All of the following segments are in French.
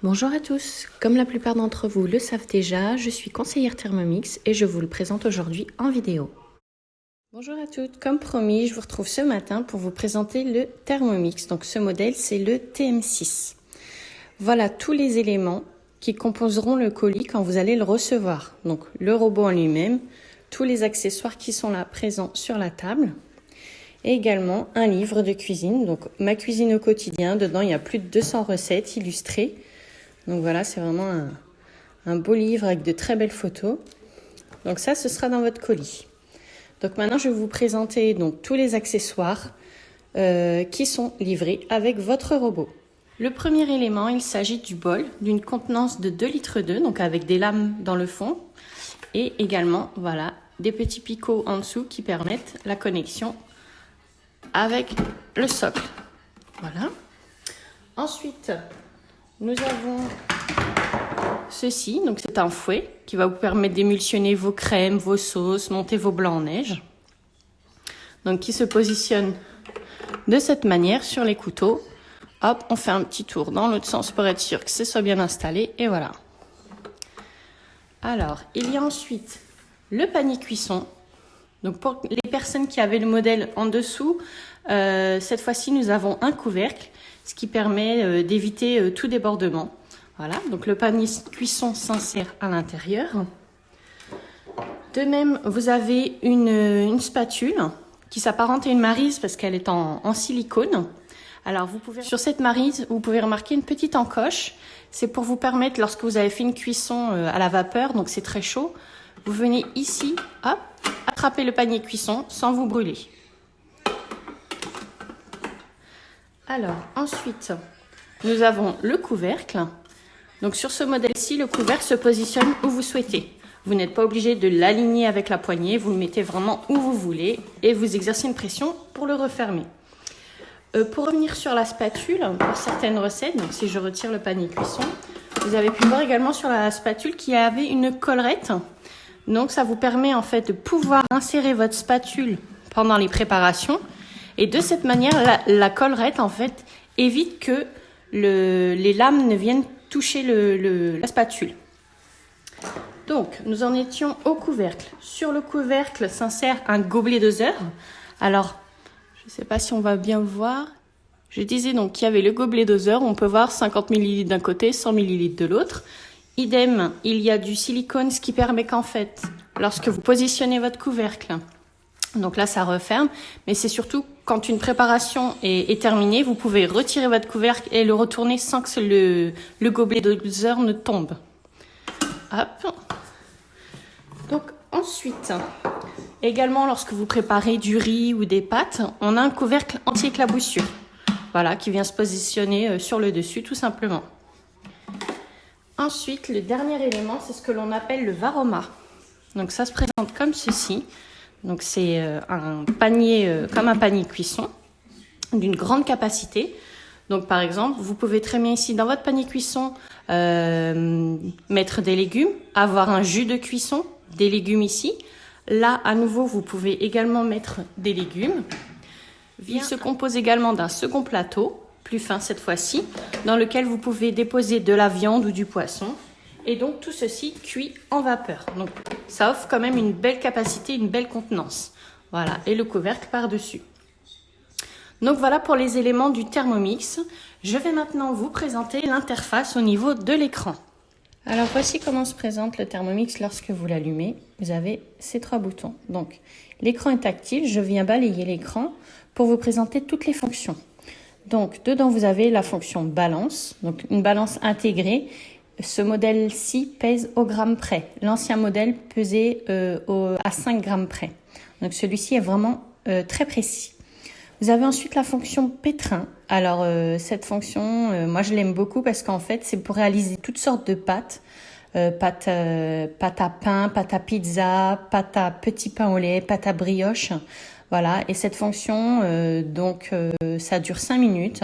Bonjour à tous, comme la plupart d'entre vous le savent déjà, je suis conseillère Thermomix et je vous le présente aujourd'hui en vidéo. Bonjour à toutes, comme promis, je vous retrouve ce matin pour vous présenter le Thermomix. Donc ce modèle, c'est le TM6. Voilà tous les éléments qui composeront le colis quand vous allez le recevoir. Donc le robot en lui-même, tous les accessoires qui sont là présents sur la table. Et également un livre de cuisine, donc ma cuisine au quotidien. Dedans, il y a plus de 200 recettes illustrées. Donc voilà, c'est vraiment un beau livre avec de très belles photos. Donc ça, ce sera dans votre colis. Donc maintenant, je vais vous présenter donc tous les accessoires qui sont livrés avec votre robot. Le premier élément, il s'agit du bol d'une contenance de 2,2 litres, donc avec des lames dans le fond. Et également, voilà, des petits picots en dessous qui permettent la connexion avec le socle. Voilà. Ensuite, nous avons ceci, donc c'est un fouet qui va vous permettre d'émulsionner vos crèmes, vos sauces, monter vos blancs en neige. Donc qui se positionne de cette manière sur les couteaux. Hop, on fait un petit tour dans l'autre sens pour être sûr que ce soit bien installé et voilà. Alors, il y a ensuite le panier cuisson. Donc pour les personnes qui avaient le modèle en dessous, cette fois-ci nous avons un couvercle, ce qui permet d'éviter tout débordement. Voilà, donc le panier cuisson s'insère à l'intérieur. De même, vous avez une spatule qui s'apparente à une maryse parce qu'elle est en silicone. Alors sur cette maryse, vous pouvez remarquer une petite encoche. C'est pour vous permettre, lorsque vous avez fait une cuisson à la vapeur, donc c'est très chaud, vous venez ici, hop, attraper le panier cuisson sans vous brûler. Alors, ensuite, nous avons le couvercle. Donc, sur ce modèle-ci, le couvercle se positionne où vous souhaitez. Vous n'êtes pas obligé de l'aligner avec la poignée. Vous le mettez vraiment où vous voulez et vous exercez une pression pour le refermer. Pour revenir sur la spatule, pour certaines recettes, donc si je retire le panier cuisson, vous avez pu voir également sur la spatule qu'il y avait une collerette. Donc, ça vous permet en fait de pouvoir insérer votre spatule pendant les préparations. Et de cette manière, la collerette en fait évite que les lames ne viennent toucher la spatule. Donc, nous en étions au couvercle. Sur le couvercle s'insère un gobelet doseur. Alors, je ne sais pas si on va bien le voir. Je disais donc qu'il y avait le gobelet doseur. On peut voir 50 ml d'un côté, 100 ml de l'autre. Idem, il y a du silicone, ce qui permet qu'en fait, lorsque vous positionnez votre couvercle, donc là ça referme, mais c'est surtout quand une préparation est terminée, vous pouvez retirer votre couvercle et le retourner sans que le gobelet doseur ne tombe. Hop. Donc ensuite, également lorsque vous préparez du riz ou des pâtes, on a un couvercle anti-éclaboussure, voilà, qui vient se positionner sur le dessus tout simplement. Ensuite, le dernier élément, c'est ce que l'on appelle le varoma. Donc ça se présente comme ceci. Donc c'est un panier comme un panier cuisson d'une grande capacité. Donc par exemple, vous pouvez très bien ici dans votre panier cuisson mettre des légumes, avoir un jus de cuisson, des légumes ici. Là, à nouveau, vous pouvez également mettre des légumes. Il se compose également d'un second plateau, plus fin cette fois-ci, dans lequel vous pouvez déposer de la viande ou du poisson. Et donc tout ceci cuit en vapeur. Donc ça offre quand même une belle capacité, une belle contenance. Voilà, et le couvercle par-dessus. Donc voilà pour les éléments du Thermomix. Je vais maintenant vous présenter l'interface au niveau de l'écran. Alors voici comment se présente le Thermomix lorsque vous l'allumez. Vous avez ces 3 boutons. Donc l'écran est tactile, je viens balayer l'écran pour vous présenter toutes les fonctions. Donc dedans vous avez la fonction balance, donc une balance intégrée. Ce modèle-ci pèse au gramme près. L'ancien modèle pesait à 5 grammes près. Donc celui-ci est vraiment très précis. Vous avez ensuite la fonction pétrin. Alors cette fonction, moi je l'aime beaucoup parce qu'en fait c'est pour réaliser toutes sortes de pâtes. Pâte à pain, pâte à pizza, pâte à petit pain au lait, pâte à brioche. Voilà, et cette fonction, ça dure 5 minutes.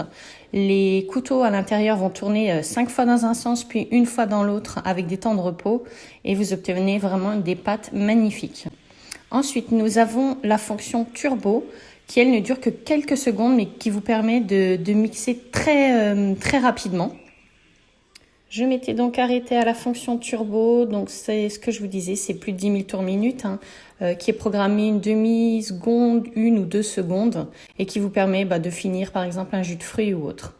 Les couteaux à l'intérieur vont tourner 5 fois dans un sens, puis une fois dans l'autre avec des temps de repos. Et vous obtenez vraiment des pâtes magnifiques. Ensuite, nous avons la fonction turbo qui, elle, ne dure que quelques secondes, mais qui vous permet de mixer très rapidement. Je m'étais donc arrêtée à la fonction turbo, donc c'est ce que je vous disais, c'est plus de 10 000 tours minute, qui est programmé une demi-seconde, 1 ou 2 secondes, et qui vous permet de finir par exemple un jus de fruits ou autre.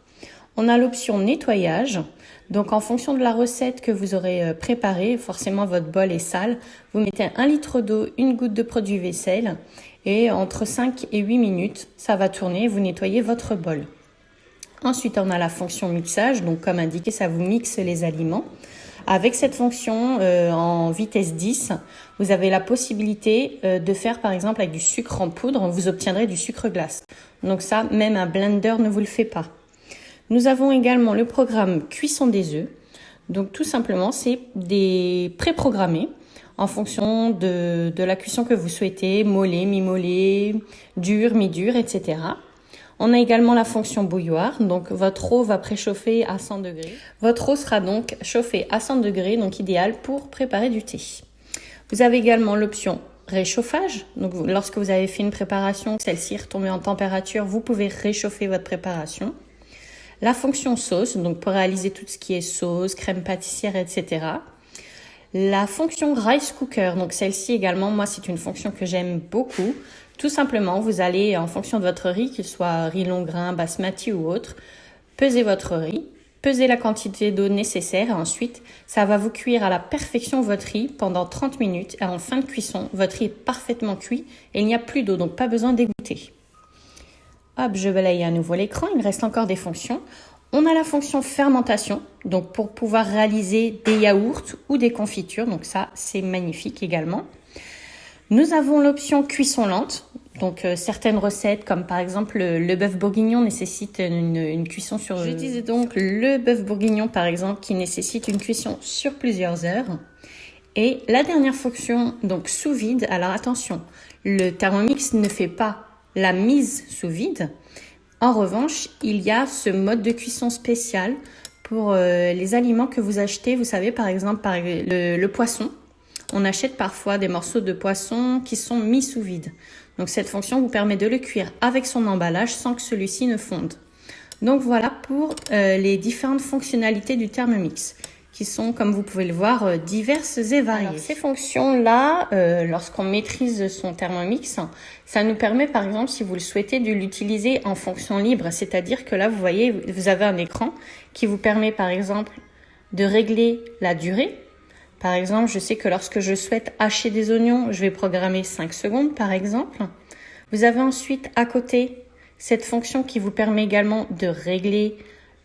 On a l'option nettoyage, donc en fonction de la recette que vous aurez préparée, forcément votre bol est sale, vous mettez 1 litre d'eau, 1 goutte de produit vaisselle, et entre 5 et 8 minutes, ça va tourner, vous nettoyez votre bol. Ensuite, on a la fonction mixage, donc comme indiqué, ça vous mixe les aliments. Avec cette fonction en vitesse 10, vous avez la possibilité de faire par exemple avec du sucre en poudre, vous obtiendrez du sucre glace. Donc ça, même un blender ne vous le fait pas. Nous avons également le programme cuisson des œufs. Donc tout simplement, c'est des préprogrammés en fonction de la cuisson que vous souhaitez, mollet, mi-mollet, dur, mi-dur, etc. On a également la fonction bouilloire, donc votre eau va préchauffer à 100 degrés. Votre eau sera donc chauffée à 100 degrés, donc idéal pour préparer du thé. Vous avez également l'option réchauffage, donc lorsque vous avez fait une préparation, celle-ci est retombée en température, vous pouvez réchauffer votre préparation. La fonction sauce, donc pour réaliser tout ce qui est sauce, crème pâtissière, etc. La fonction rice cooker, donc celle-ci également, moi c'est une fonction que j'aime beaucoup. Tout simplement, vous allez, en fonction de votre riz, qu'il soit riz long grain, basmati ou autre, peser votre riz, peser la quantité d'eau nécessaire et ensuite, ça va vous cuire à la perfection votre riz pendant 30 minutes. Et en fin de cuisson, votre riz est parfaitement cuit et il n'y a plus d'eau, donc pas besoin d'égoutter. Hop, je balaye à nouveau l'écran, il reste encore des fonctions. On a la fonction fermentation, donc pour pouvoir réaliser des yaourts ou des confitures, donc ça, c'est magnifique également. Nous avons l'option cuisson lente, donc certaines recettes comme par exemple le bœuf bourguignon nécessite une cuisson sur... Je disais donc le bœuf bourguignon par exemple qui nécessite une cuisson sur plusieurs heures. Et la dernière fonction, donc sous vide, alors attention, le Thermomix ne fait pas la mise sous vide. En revanche, il y a ce mode de cuisson spécial pour les aliments que vous achetez. Vous savez par exemple le poisson. On achète parfois des morceaux de poisson qui sont mis sous vide. Donc cette fonction vous permet de le cuire avec son emballage sans que celui-ci ne fonde. Donc voilà pour les différentes fonctionnalités du Thermomix qui sont, comme vous pouvez le voir, diverses et variées. Alors, ces fonctions-là, lorsqu'on maîtrise son Thermomix, ça nous permet par exemple, si vous le souhaitez, de l'utiliser en fonction libre. C'est-à-dire que là, vous voyez, vous avez un écran qui vous permet par exemple de régler la durée. Par exemple, je sais que lorsque je souhaite hacher des oignons, je vais programmer 5 secondes par exemple. Vous avez ensuite à côté cette fonction qui vous permet également de régler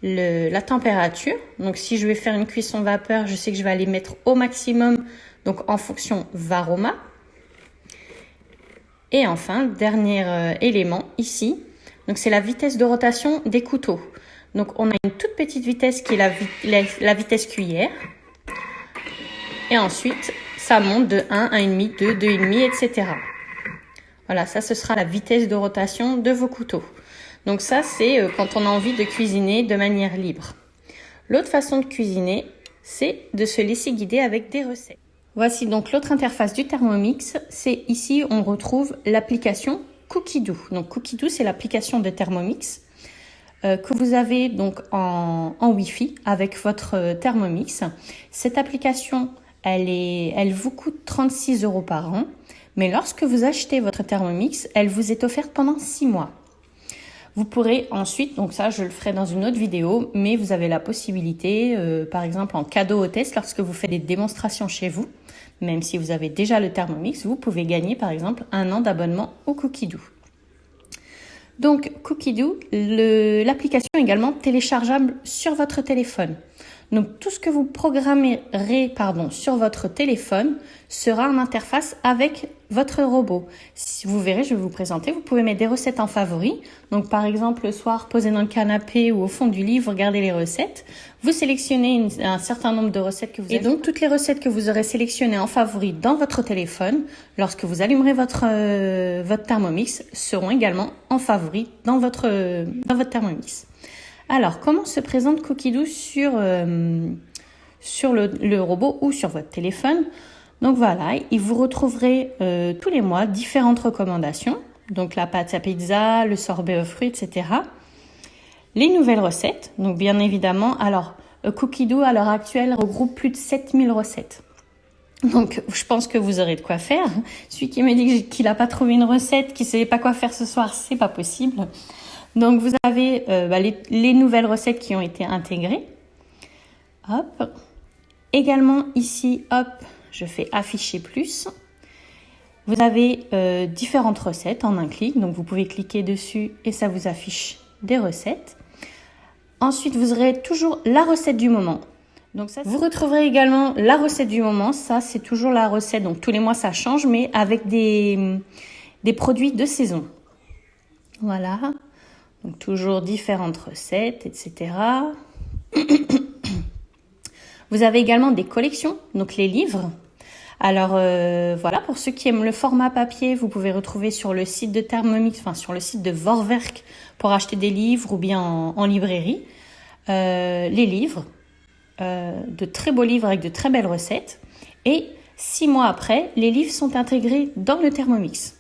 la température. Donc si je vais faire une cuisson vapeur, je sais que je vais aller mettre au maximum, donc en fonction Varoma. Et enfin, dernier élément ici, donc c'est la vitesse de rotation des couteaux. Donc on a une toute petite vitesse qui est la vitesse cuillère. Et ensuite, ça monte de 1, 1,5, 2, 2,5, etc. Voilà, ça, ce sera la vitesse de rotation de vos couteaux. Donc ça, c'est quand on a envie de cuisiner de manière libre. L'autre façon de cuisiner, c'est de se laisser guider avec des recettes. Voici donc l'autre interface du Thermomix. C'est ici, on retrouve l'application Cookidoo. Donc Cookidoo, c'est l'application de Thermomix que vous avez donc en Wi-Fi avec votre Thermomix. Cette application, elle vous coûte 36 € par an, mais lorsque vous achetez votre Thermomix, elle vous est offerte pendant 6 mois. Vous pourrez ensuite, donc ça je le ferai dans une autre vidéo, mais vous avez la possibilité, par exemple en cadeau hôtesse, lorsque vous faites des démonstrations chez vous, même si vous avez déjà le Thermomix, vous pouvez gagner par exemple 1 an d'abonnement au Cookidoo. Donc Cookidoo, l'application est également téléchargeable sur votre téléphone. Donc tout ce que vous programmerez sur votre téléphone sera en interface avec votre robot. Si vous verrez, je vais vous présenter, vous pouvez mettre des recettes en favoris. Donc par exemple le soir, posé dans le canapé ou au fond du lit, vous regardez les recettes. Vous sélectionnez un certain nombre de recettes que vous avez. Et donc toutes les recettes que vous aurez sélectionnées en favoris dans votre téléphone, lorsque vous allumerez votre Thermomix, seront également en favoris dans votre Thermomix. Alors, comment se présente Cookidoo sur le robot ou sur votre téléphone? Donc voilà, vous retrouverez tous les mois différentes recommandations. Donc la pâte à pizza, le sorbet aux fruits, etc. Les nouvelles recettes. Donc bien évidemment, alors Cookie Dough, à l'heure actuelle, regroupe plus de 7000 recettes. Donc, je pense que vous aurez de quoi faire. Celui qui me dit qu'il n'a pas trouvé une recette, qu'il ne sait pas quoi faire ce soir, c'est pas possible. Donc, vous avez les nouvelles recettes qui ont été intégrées. Hop. Également, ici, hop, je fais afficher plus. Vous avez différentes recettes en un clic. Donc, vous pouvez cliquer dessus et ça vous affiche des recettes. Ensuite, vous aurez toujours la recette du moment. Donc ça, vous retrouverez également la recette du moment. Ça, c'est toujours la recette. Donc tous les mois, ça change, mais avec des produits de saison. Voilà. Donc toujours différentes recettes, etc. Vous avez également des collections, donc les livres. Alors voilà, pour ceux qui aiment le format papier, vous pouvez retrouver sur le site de Thermomix, enfin sur le site de Vorwerk pour acheter des livres ou bien en librairie. Les livres. De très beaux livres avec de très belles recettes. Et 6 mois après, les livres sont intégrés dans le Thermomix.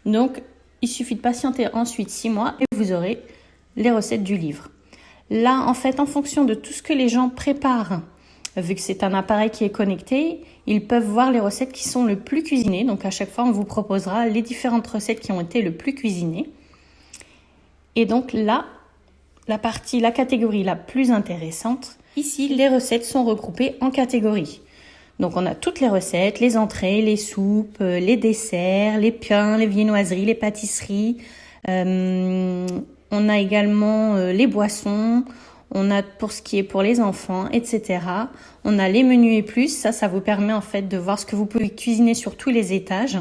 Donc, il suffit de patienter ensuite 6 mois et vous aurez les recettes du livre. Là, en fait, en fonction de tout ce que les gens préparent, vu que c'est un appareil qui est connecté, ils peuvent voir les recettes qui sont le plus cuisinées. Donc, à chaque fois, on vous proposera les différentes recettes qui ont été le plus cuisinées. Et donc là, la catégorie la plus intéressante, ici, les recettes sont regroupées en catégories. Donc, on a toutes les recettes, les entrées, les soupes, les desserts, les pains, les viennoiseries, les pâtisseries. On a également les boissons. On a pour ce qui est pour les enfants, etc. On a les menus et plus. Ça vous permet en fait de voir ce que vous pouvez cuisiner sur tous les étages.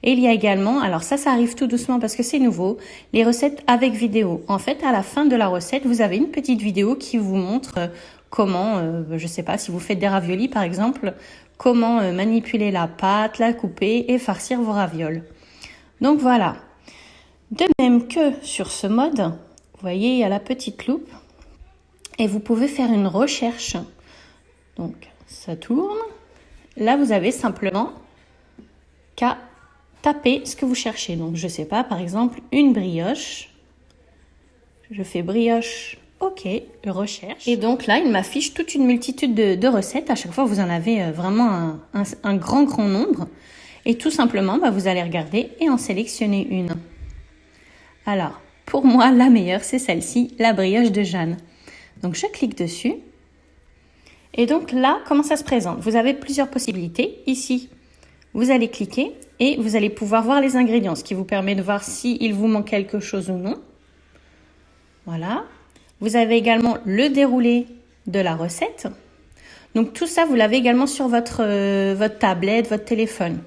Et il y a également, alors ça arrive tout doucement parce que c'est nouveau, les recettes avec vidéo. En fait, à la fin de la recette, vous avez une petite vidéo qui vous montre comment, je sais pas, si vous faites des raviolis par exemple, comment manipuler la pâte, la couper et farcir vos ravioles. Donc voilà. De même que sur ce mode, vous voyez, il y a la petite loupe et vous pouvez faire une recherche. Donc ça tourne. Là, vous avez simplement qu'à taper ce que vous cherchez. Donc, je sais pas, par exemple, une brioche. Je fais brioche, ok, recherche. Et donc là, il m'affiche toute une multitude de recettes. À chaque fois, vous en avez vraiment un grand nombre. Et tout simplement, vous allez regarder et en sélectionner une. Alors, pour moi, la meilleure, c'est celle-ci, la brioche de Jeanne. Donc, je clique dessus. Et donc là, comment ça se présente? Vous avez plusieurs possibilités. Ici, vous allez cliquer et vous allez pouvoir voir les ingrédients, ce qui vous permet de voir s'il vous manque quelque chose ou non. Voilà. Vous avez également le déroulé de la recette. Donc tout ça, vous l'avez également sur votre tablette, votre téléphone.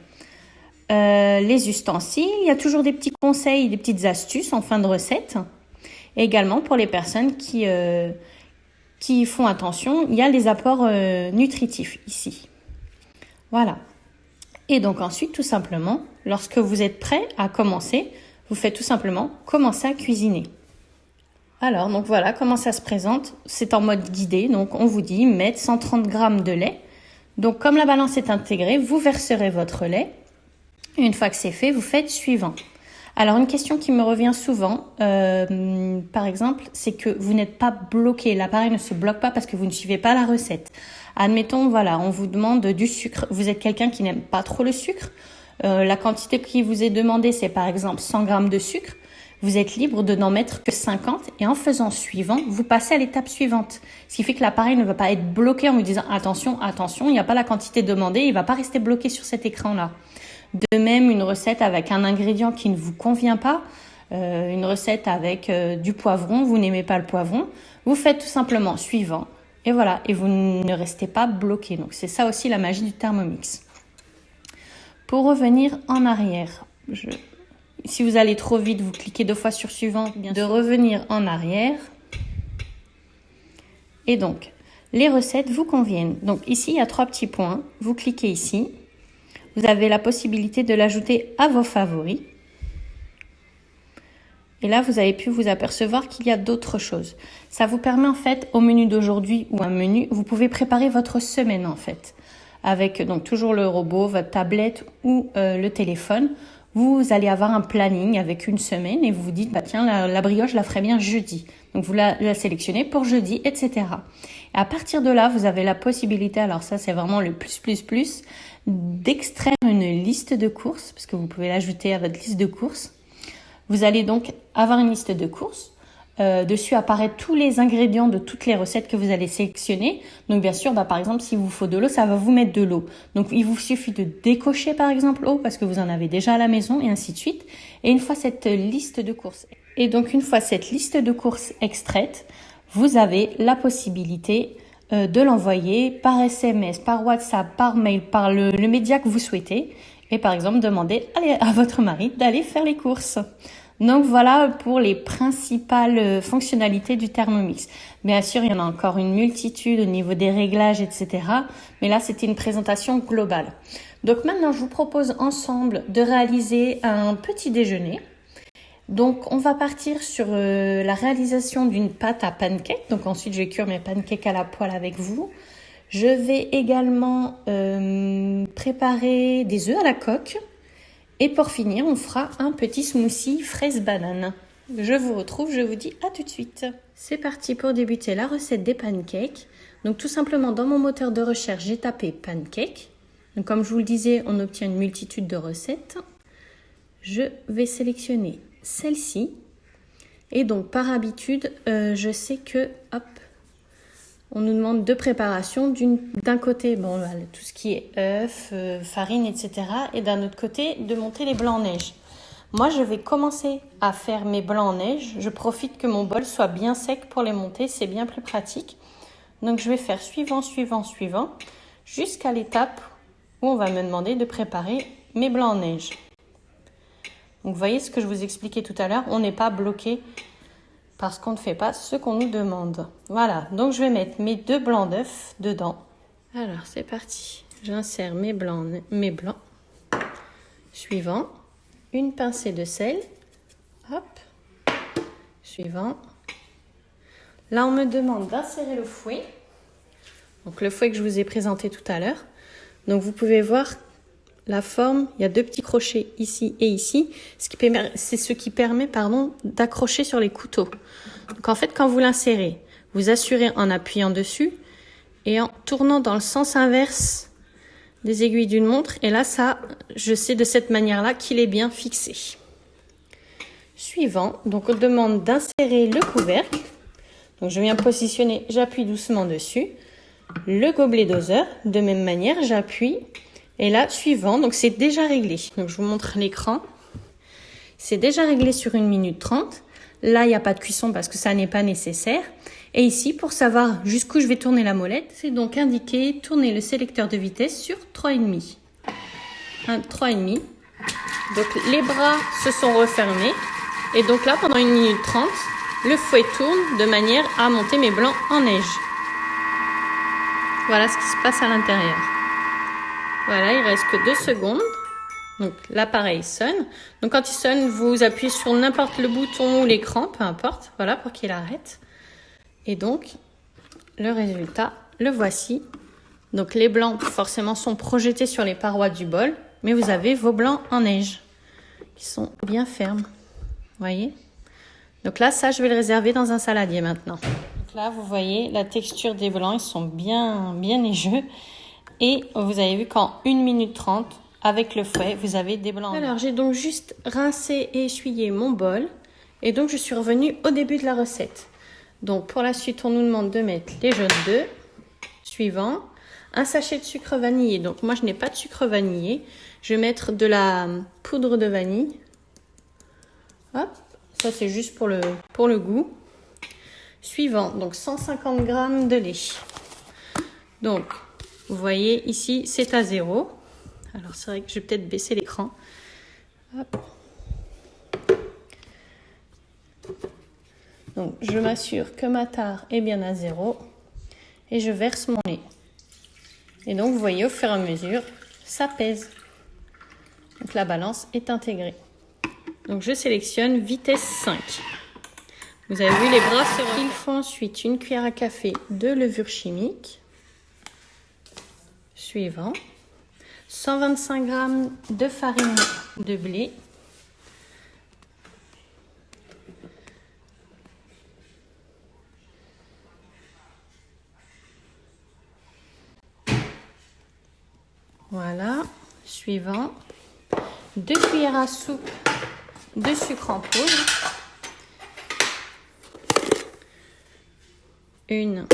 Les ustensiles, il y a toujours des petits conseils, des petites astuces en fin de recette. Et également pour les personnes qui font attention, il y a les apports nutritifs ici. Voilà. Et donc ensuite, tout simplement, lorsque vous êtes prêt à commencer, vous faites tout simplement commencer à cuisiner. Alors, donc voilà comment ça se présente. C'est en mode guidé, donc on vous dit mettre 130 g de lait. Donc comme la balance est intégrée, vous verserez votre lait. Une fois que c'est fait, vous faites suivant. Alors une question qui me revient souvent, par exemple, c'est que vous n'êtes pas bloqué. L'appareil ne se bloque pas parce que vous ne suivez pas la recette. Admettons, voilà, on vous demande du sucre. Vous êtes quelqu'un qui n'aime pas trop le sucre. La quantité qui vous est demandée, c'est par exemple 100 g de sucre. Vous êtes libre de n'en mettre que 50 et en faisant suivant, vous passez à l'étape suivante. Ce qui fait que l'appareil ne va pas être bloqué en vous disant attention, il n'y a pas la quantité demandée, il ne va pas rester bloqué sur cet écran-là. De même, une recette avec un ingrédient qui ne vous convient pas, une recette avec du poivron, vous n'aimez pas le poivron, vous faites tout simplement suivant. Et voilà, et vous ne restez pas bloqué. Donc c'est ça aussi la magie du Thermomix. Pour revenir en arrière, si vous allez trop vite, vous cliquez 2 fois sur suivant, bien de revenir en arrière. Et donc, les recettes vous conviennent. Donc ici, il y a 3 petits points. Vous cliquez ici. Vous avez la possibilité de l'ajouter à vos favoris. Et là, vous avez pu vous apercevoir qu'il y a d'autres choses. Ça vous permet en fait, au menu d'aujourd'hui ou un menu, vous pouvez préparer votre semaine en fait. Avec donc toujours le robot, votre tablette ou le téléphone. vous allez avoir un planning avec une semaine et vous vous dites, bah tiens, la brioche, je la ferai bien jeudi. Donc, vous la sélectionnez pour jeudi, etc. Et à partir de là, vous avez la possibilité, alors ça, c'est vraiment le plus, d'extraire une liste de courses, parce que vous pouvez l'ajouter à votre liste de courses. Vous allez donc avoir une liste de courses. Dessus apparaît tous les ingrédients de toutes les recettes que vous allez sélectionner. Donc bien sûr, par exemple, s'il vous faut de l'eau, ça va vous mettre de l'eau. Donc il vous suffit de décocher par exemple eau parce que vous en avez déjà à la maison et ainsi de suite. Et une fois cette liste de courses extraite, vous avez la possibilité de l'envoyer par SMS, par WhatsApp, par mail, par le média que vous souhaitez. Et par exemple, demander à votre mari d'aller faire les courses. Donc voilà pour les principales fonctionnalités du Thermomix. Bien sûr, il y en a encore une multitude au niveau des réglages, etc. Mais là, c'était une présentation globale. Donc maintenant, je vous propose ensemble de réaliser un petit déjeuner. Donc on va partir sur la réalisation d'une pâte à pancakes. Donc ensuite, je vais cuire mes pancakes à la poêle avec vous. Je vais également préparer des œufs à la coque. Et pour finir, on fera un petit smoothie fraise-banane. Je vous retrouve, je vous dis à tout de suite. C'est parti pour débuter la recette des pancakes. Donc tout simplement, dans mon moteur de recherche, j'ai tapé pancakes. Donc comme je vous le disais, on obtient une multitude de recettes. Je vais sélectionner celle-ci. Et donc par habitude, je sais que, on nous demande deux préparations. D'un côté, tout ce qui est œufs, farine, etc. Et d'un autre côté, de monter les blancs en neige. Moi, je vais commencer à faire mes blancs en neige. Je profite que mon bol soit bien sec pour les monter. C'est bien plus pratique. Donc, je vais faire suivant, jusqu'à l'étape où on va me demander de préparer mes blancs en neige. Donc, vous voyez ce que je vous expliquais tout à l'heure. On n'est pas bloqué parce qu'on ne fait pas ce qu'on nous demande. Voilà, donc je vais mettre mes deux blancs d'œufs dedans. Alors, c'est parti. J'insère mes blancs. Suivant, une pincée de sel. Hop. Suivant. Là, on me demande d'insérer le fouet. Donc, le fouet que je vous ai présenté tout à l'heure. Donc, vous pouvez voir la forme. Il y a deux petits crochets ici et ici. C'est ce qui permet d'accrocher sur les couteaux. Donc, en fait, quand vous l'insérez, vous assurez en appuyant dessus et en tournant dans le sens inverse des aiguilles d'une montre. Et là, je sais de cette manière-là qu'il est bien fixé. Suivant, donc on demande d'insérer le couvercle. Donc, je viens positionner, j'appuie doucement dessus. Le gobelet doseur, de même manière, j'appuie. Et là, suivant, donc c'est déjà réglé. Donc, je vous montre l'écran. C'est déjà réglé sur 1 minute 30. Là, il n'y a pas de cuisson parce que ça n'est pas nécessaire. Et ici, pour savoir jusqu'où je vais tourner la molette, c'est donc indiqué tourner le sélecteur de vitesse sur 3,5. 3,5. Donc, les bras se sont refermés. Et donc là, pendant 1 minute 30, le fouet tourne de manière à monter mes blancs en neige. Voilà ce qui se passe à l'intérieur. Voilà, il reste que 2 secondes. Donc l'appareil sonne. Donc quand il sonne, vous appuyez sur n'importe le bouton ou l'écran, peu importe, voilà, pour qu'il arrête. Et donc, le résultat, le voici. Donc les blancs, forcément, sont projetés sur les parois du bol, mais vous avez vos blancs en neige, qui sont bien fermes. Voyez ? Donc là, ça, je vais le réserver dans un saladier maintenant. Donc là, vous voyez, la texture des blancs, ils sont bien neigeux. Et vous avez vu qu'en 1 minute 30, avec le fouet, vous avez des blancs. Alors, j'ai donc juste rincé et essuyé mon bol. Et donc, je suis revenue au début de la recette. Donc, pour la suite, on nous demande de mettre les jaunes d'œufs. Suivant, un sachet de sucre vanillé. Donc, moi, je n'ai pas de sucre vanillé. Je vais mettre de la poudre de vanille. Hop, ça, c'est juste pour le goût. Suivant, donc 150 g de lait. Donc, vous voyez ici, c'est à 0. Alors, c'est vrai que je vais peut-être baisser l'écran. Hop. Donc, je m'assure que ma tare est bien à 0. Et je verse mon lait. Et donc, vous voyez, au fur et à mesure, ça pèse. Donc, la balance est intégrée. Donc, je sélectionne vitesse 5. Vous avez vu, les bras se relèvent. Il faut ensuite une cuillère à café de levure chimique. Suivant. 125 g de farine de blé. Voilà, suivant. 2 cuillères à soupe de sucre en poudre. Une.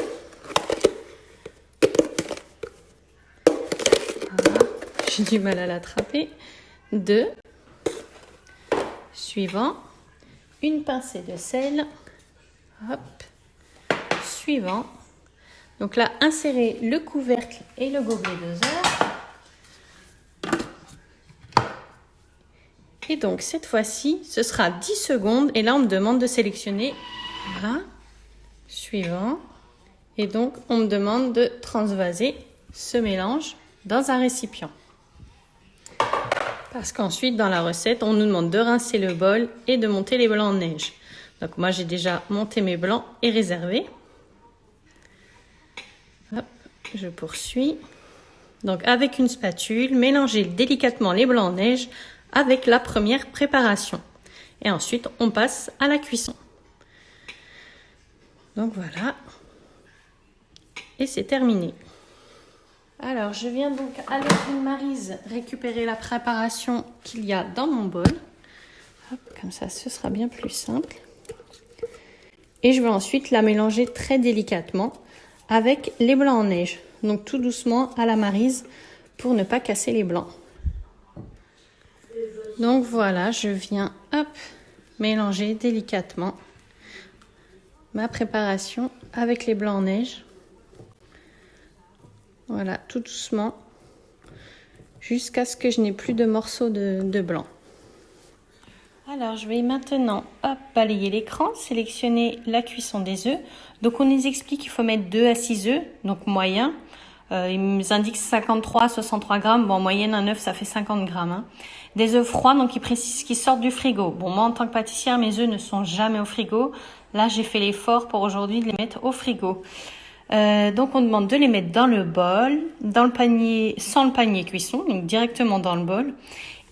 Voilà, j'ai du mal à l'attraper. 2. Suivant. Une pincée de sel. Hop. Suivant. Donc là, insérez le couvercle et le gobelet doseur. Et donc, cette fois-ci, ce sera 10 secondes. Et là, on me demande de sélectionner. Voilà. Suivant. Et donc, on me demande de transvaser ce mélange dans un récipient. Parce qu'ensuite, dans la recette, on nous demande de rincer le bol et de monter les blancs en neige. Donc, moi, j'ai déjà monté mes blancs et réservé. Hop, je poursuis. Donc, avec une spatule, mélangez délicatement les blancs en neige avec la première préparation. Et ensuite, on passe à la cuisson. Donc, voilà. Et c'est terminé. Alors, je viens donc avec une maryse récupérer la préparation qu'il y a dans mon bol. Hop, comme ça, ce sera bien plus simple. Et je vais ensuite la mélanger très délicatement avec les blancs en neige. Donc, tout doucement à la maryse pour ne pas casser les blancs. Donc, voilà, je viens, hop, mélanger délicatement ma préparation avec les blancs en neige. Voilà, tout doucement, jusqu'à ce que je n'ai plus de morceaux de blanc. Alors, je vais maintenant balayer l'écran, sélectionner la cuisson des œufs. Donc, on nous explique qu'il faut mettre 2 à 6 œufs, donc moyen. Ils nous indiquent 53 à 63 grammes. Bon, en moyenne, un œuf, ça fait 50 grammes. Hein. Des œufs froids, donc ils précisent qu'ils sortent du frigo. Bon, moi, en tant que pâtissière, mes œufs ne sont jamais au frigo. Là, j'ai fait l'effort pour aujourd'hui de les mettre au frigo. Donc on demande de les mettre dans le bol, dans le panier, sans le panier cuisson, donc directement dans le bol,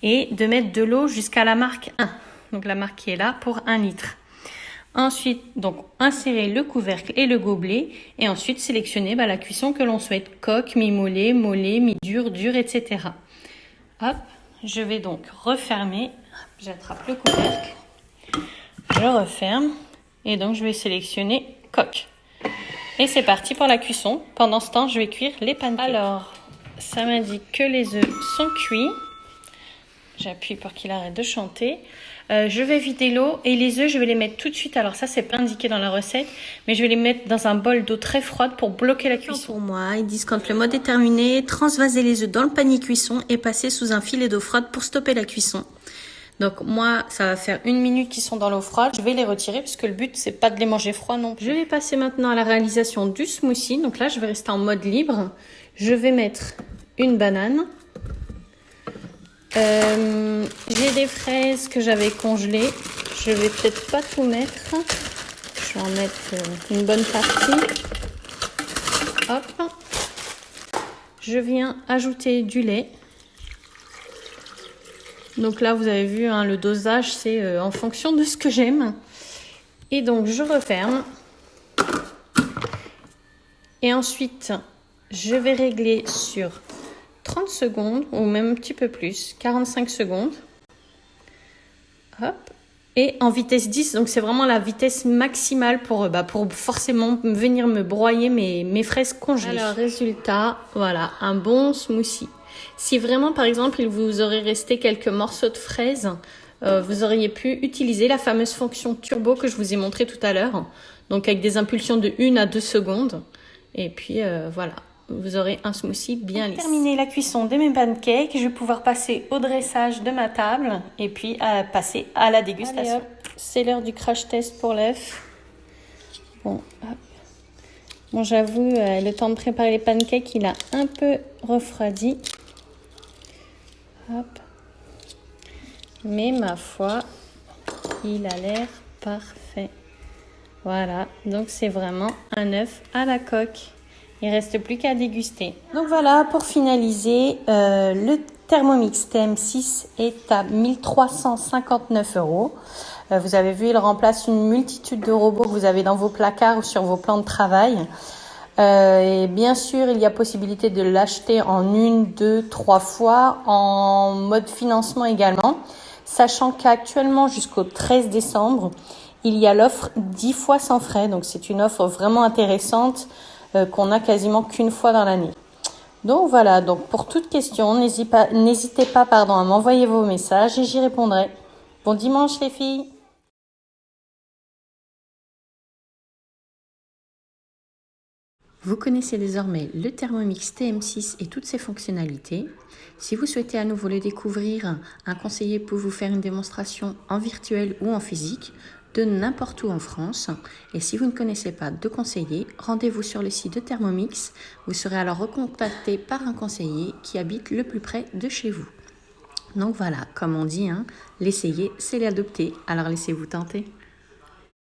et de mettre de l'eau jusqu'à la marque 1, donc la marque qui est là pour 1 litre. Ensuite, donc insérer le couvercle et le gobelet, et ensuite sélectionner la cuisson que l'on souhaite, coque, mi-mollet, mollet, mi-dur, dur, etc. Hop, je vais donc refermer, j'attrape le couvercle, je referme, et donc je vais sélectionner coque. Et c'est parti pour la cuisson. Pendant ce temps, je vais cuire les pancakes. Alors, ça m'indique que les œufs sont cuits. J'appuie pour qu'il arrête de chanter. Je vais vider l'eau et les œufs, je vais les mettre tout de suite. Alors ça, c'est pas indiqué dans la recette, mais je vais les mettre dans un bol d'eau très froide pour bloquer la cuisson. Pour moi, ils disent quand le mode est terminé, transvaser les œufs dans le panier cuisson et passer sous un filet d'eau froide pour stopper la cuisson. Donc moi, ça va faire 1 minute qu'ils sont dans l'eau froide. Je vais les retirer parce que le but, c'est pas de les manger froids non plus. Je vais passer maintenant à la réalisation du smoothie. Donc là, je vais rester en mode libre. Je vais mettre une banane. J'ai des fraises que j'avais congelées. Je vais peut-être pas tout mettre. Je vais en mettre une bonne partie. Hop. Je viens ajouter du lait. Donc là, vous avez vu, hein, le dosage, c'est en fonction de ce que j'aime. Et donc, je referme. Et ensuite, je vais régler sur 30 secondes, ou même un petit peu plus, 45 secondes. Hop. Et en vitesse 10, donc c'est vraiment la vitesse maximale pour forcément venir me broyer mes fraises congelées. Alors, résultat, voilà, un bon smoothie. Si vraiment, par exemple, il vous aurait resté quelques morceaux de fraises, vous auriez pu utiliser la fameuse fonction turbo que je vous ai montré tout à l'heure. Donc, avec des impulsions de 1 à 2 secondes. Et puis, voilà, vous aurez un smoothie bien lisse. Pour terminer la cuisson de mes pancakes, je vais pouvoir passer au dressage de ma table et puis passer à la dégustation. C'est l'heure du crash test pour l'œuf. Bon, hop. Bon, j'avoue, le temps de préparer les pancakes, il a un peu refroidi. Hop. Mais ma foi, il a l'air parfait. Voilà, donc c'est vraiment un œuf à la coque. Il ne reste plus qu'à déguster. Donc voilà, pour finaliser, le Thermomix TM6 est à 1359 €. Vous avez vu, il remplace une multitude de robots que vous avez dans vos placards ou sur vos plans de travail. Et bien sûr, il y a possibilité de l'acheter en 1, 2, 3 fois, en mode financement également. Sachant qu'actuellement, jusqu'au 13 décembre, il y a l'offre 10 fois sans frais. Donc c'est une offre vraiment intéressante qu'on a quasiment qu'une fois dans l'année. Donc voilà, donc pour toute question, n'hésitez pas à m'envoyer vos messages et j'y répondrai. Bon dimanche les filles! Vous connaissez désormais le Thermomix TM6 et toutes ses fonctionnalités. Si vous souhaitez à nouveau le découvrir, un conseiller peut vous faire une démonstration en virtuel ou en physique de n'importe où en France. Et si vous ne connaissez pas de conseiller, rendez-vous sur le site de Thermomix. Vous serez alors recontacté par un conseiller qui habite le plus près de chez vous. Donc voilà, comme on dit, l'essayer, c'est l'adopter. Alors laissez-vous tenter.